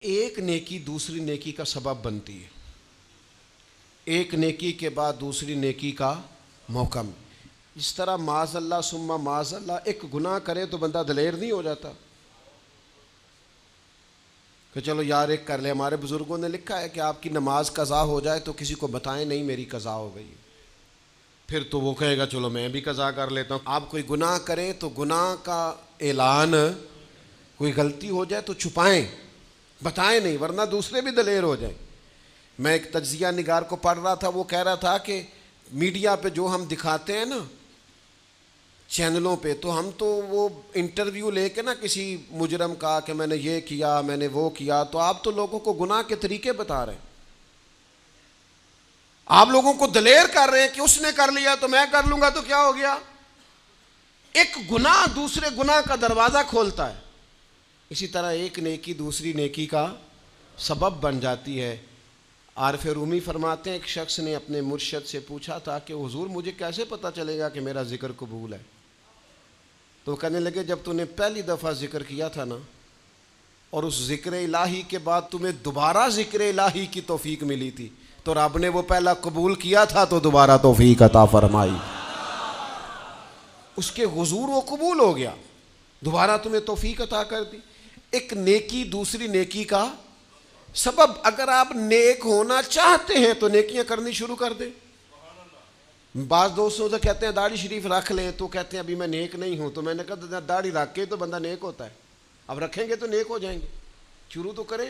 ایک نیکی دوسری نیکی کا سبب بنتی ہے، ایک نیکی کے بعد دوسری نیکی کا موقع میں. اس طرح معاذ اللہ ثم معاذ اللہ ایک گناہ کرے تو بندہ دلیر نہیں ہو جاتا کہ چلو یار ایک کر لے. ہمارے بزرگوں نے لکھا ہے کہ آپ کی نماز قضا ہو جائے تو کسی کو بتائیں نہیں میری قضا ہو گئی، پھر تو وہ کہے گا چلو میں بھی قضا کر لیتا ہوں. آپ کوئی گناہ کریں تو گناہ کا اعلان، کوئی غلطی ہو جائے تو چھپائیں، بتائیں نہیں، ورنہ دوسرے بھی دلیر ہو جائیں. میں ایک تجزیہ نگار کو پڑھ رہا تھا، وہ کہہ رہا تھا کہ میڈیا پہ جو ہم دکھاتے ہیں نا چینلوں پہ، تو ہم تو وہ انٹرویو لے کے نا کسی مجرم کا کہ میں نے یہ کیا میں نے وہ کیا، تو آپ تو لوگوں کو گناہ کے طریقے بتا رہے ہیں، آپ لوگوں کو دلیر کر رہے ہیں کہ اس نے کر لیا تو میں کر لوں گا تو کیا ہو گیا. ایک گناہ دوسرے گناہ کا دروازہ کھولتا ہے. اسی طرح ایک نیکی دوسری نیکی کا سبب بن جاتی ہے. عارف رومی فرماتے ہیں ایک شخص نے اپنے مرشد سے پوچھا تھا کہ حضور مجھے کیسے پتہ چلے گا کہ میرا ذکر قبول ہے؟ تو کہنے لگے جب تو نے پہلی دفعہ ذکر کیا تھا نا، اور اس ذکر الہی کے بعد تمہیں دوبارہ ذکر الہی کی توفیق ملی تھی، تو رب نے وہ پہلا قبول کیا تھا تو دوبارہ توفیق عطا فرمائی. اس کے حضور وہ قبول ہو گیا، دوبارہ تمہیں توفیق عطا کر دی. ایک نیکی دوسری نیکی کا سبب. اگر آپ نیک ہونا چاہتے ہیں تو نیکیاں کرنی شروع کر دیں. بعض دوستوں سے کہتے ہیں داڑھی شریف رکھ لیں، تو کہتے ہیں ابھی میں نیک نہیں ہوں. تو میں نے کہا داڑھی رکھ کے تو بندہ نیک ہوتا ہے، اب رکھیں گے تو نیک ہو جائیں گے. شروع تو کریں.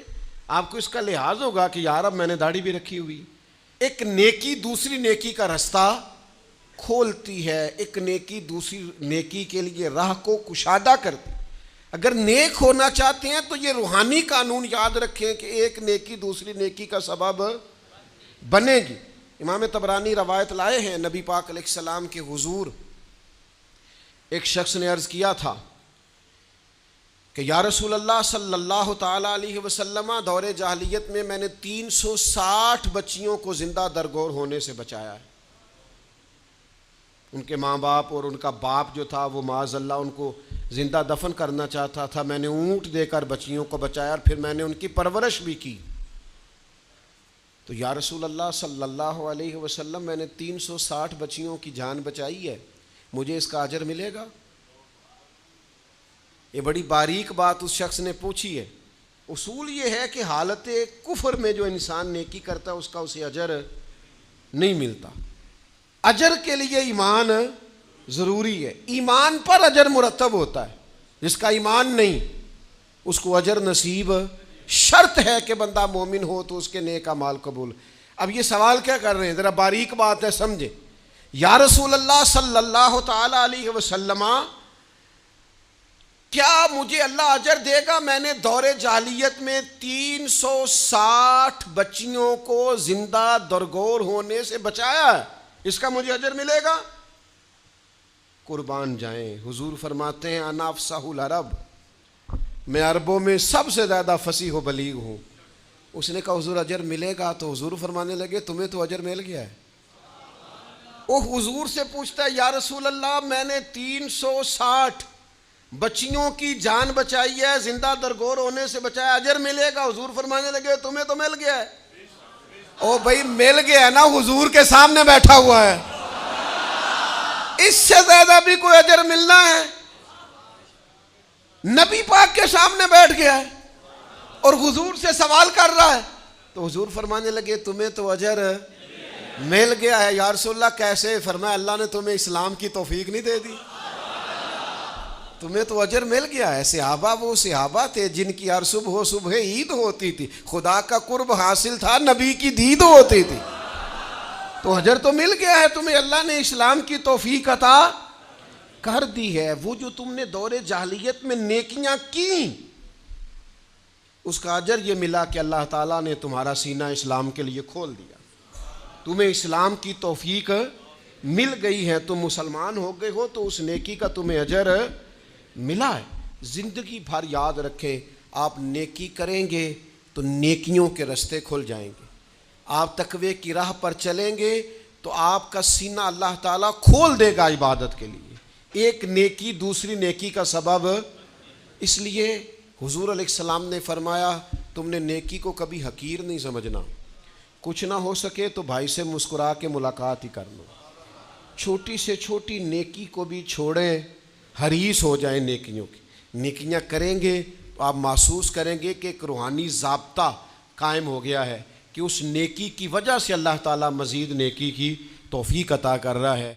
آپ کو اس کا لحاظ ہوگا کہ یار اب میں نے داڑھی بھی رکھی ہوئی. ایک نیکی دوسری نیکی کا رستہ کھولتی ہے، ایک نیکی دوسری نیکی کے لیے راہ کو کشادہ کرتی. اگر نیک ہونا چاہتے ہیں تو یہ روحانی قانون یاد رکھیں کہ ایک نیکی دوسری نیکی کا سبب بنے گی. امام طبرانی روایت لائے ہیں، نبی پاک علیہ السلام کے حضور ایک شخص نے عرض کیا تھا کہ یا رسول اللہ صلی اللہ تعالی علیہ وسلم، دور جاہلیت میں نے 360 بچیوں کو زندہ درگور ہونے سے بچایا ہے. ان کے ماں باپ اور ان کا باپ جو تھا وہ معاذ اللہ ان کو زندہ دفن کرنا چاہتا تھا. میں نے اونٹ دے کر بچیوں کو بچایا اور پھر میں نے ان کی پرورش بھی کی. تو یا رسول اللہ صلی اللہ علیہ وسلم میں نے 360 بچیوں کی جان بچائی ہے، مجھے اس کا اجر ملے گا؟ یہ بڑی باریک بات اس شخص نے پوچھی ہے. اصول یہ ہے کہ حالت کفر میں جو انسان نیکی کرتا ہے اس کا اسے اجر نہیں ملتا. اجر کے لیے ایمان ضروری ہے، ایمان پر اجر مرتب ہوتا ہے. جس کا ایمان نہیں اس کو اجر نصیب شرط ہے کہ بندہ مومن ہو تو اس کے نیک اعمال قبول. اب یہ سوال کیا کر رہے ہیں، ذرا باریک بات ہے سمجھے. یا رسول اللہ صلی اللہ تعالی علیہ وسلم، کیا مجھے اللہ اجر دے گا؟ میں نے دور جاہلیت میں 360 بچیوں کو زندہ درگور ہونے سے بچایا ہے، اس کا مجھے اجر ملے گا؟ قربان جائیں، حضور فرماتے ہیں انا افصح العرب، میں عربوں میں سب سے زیادہ فصیح و بلیغ ہوں. اس نے کہا حضور اجر ملے گا؟ تو حضور فرمانے لگے تمہیں تو اجر مل گیا ہے. وہ حضور سے پوچھتا ہے یا رسول اللہ میں نے 360 بچیوں کی جان بچائی ہے، زندہ درگور ہونے سے بچایا، اجر ملے گا؟ حضور فرمانے لگے تمہیں تو مل گیا ہے. او بھائی مل گیا ہے نا، حضور کے سامنے بیٹھا ہوا ہے، اس سے زیادہ بھی کوئی اجر ملنا ہے؟ نبی پاک کے سامنے بیٹھ گیا ہے اور حضور سے سوال کر رہا ہے. تو حضور فرمانے لگے تمہیں تو اجر مل گیا ہے. یا رسول اللہ کیسے؟ فرمایا اللہ نے تمہیں اسلام کی توفیق نہیں دے دی، تمہیں تو اجر مل گیا ہے. صحابہ وہ صحابہ تھے جن کی ہر صبح عید ہوتی تھی، خدا کا قرب حاصل تھا، نبی کی دید ہوتی تھی، تو اجر تو مل گیا ہے تمہیں، اللہ نے اسلام کی توفیق عطا کر دی ہے. وہ جو تم نے دور جاہلیت میں نیکیاں کی اس کا اجر یہ ملا کہ اللہ تعالیٰ نے تمہارا سینہ اسلام کے لیے کھول دیا، تمہیں اسلام کی توفیق مل گئی ہے، تم مسلمان ہو گئے ہو تو اس نیکی کا تمہیں اجر ملا ہے. زندگی بھر یاد رکھیں، آپ نیکی کریں گے تو نیکیوں کے رستے کھل جائیں گے. آپ تقوی کی راہ پر چلیں گے تو آپ کا سینہ اللہ تعالیٰ کھول دے گا عبادت کے لیے. ایک نیکی دوسری نیکی کا سبب. اس لیے حضور علیہ السلام نے فرمایا تم نے نیکی کو کبھی حقیر نہیں سمجھنا. کچھ نہ ہو سکے تو بھائی سے مسکرا کے ملاقات ہی کرنا. چھوٹی سے چھوٹی نیکی کو بھی چھوڑیں, حریص ہو جائیں نیکیوں کی. نیکیاں کریں گے تو آپ محسوس کریں گے کہ ایک روحانی ضابطہ قائم ہو گیا ہے کہ اس نیکی کی وجہ سے اللہ تعالیٰ مزید نیکی کی توفیق عطا کر رہا ہے.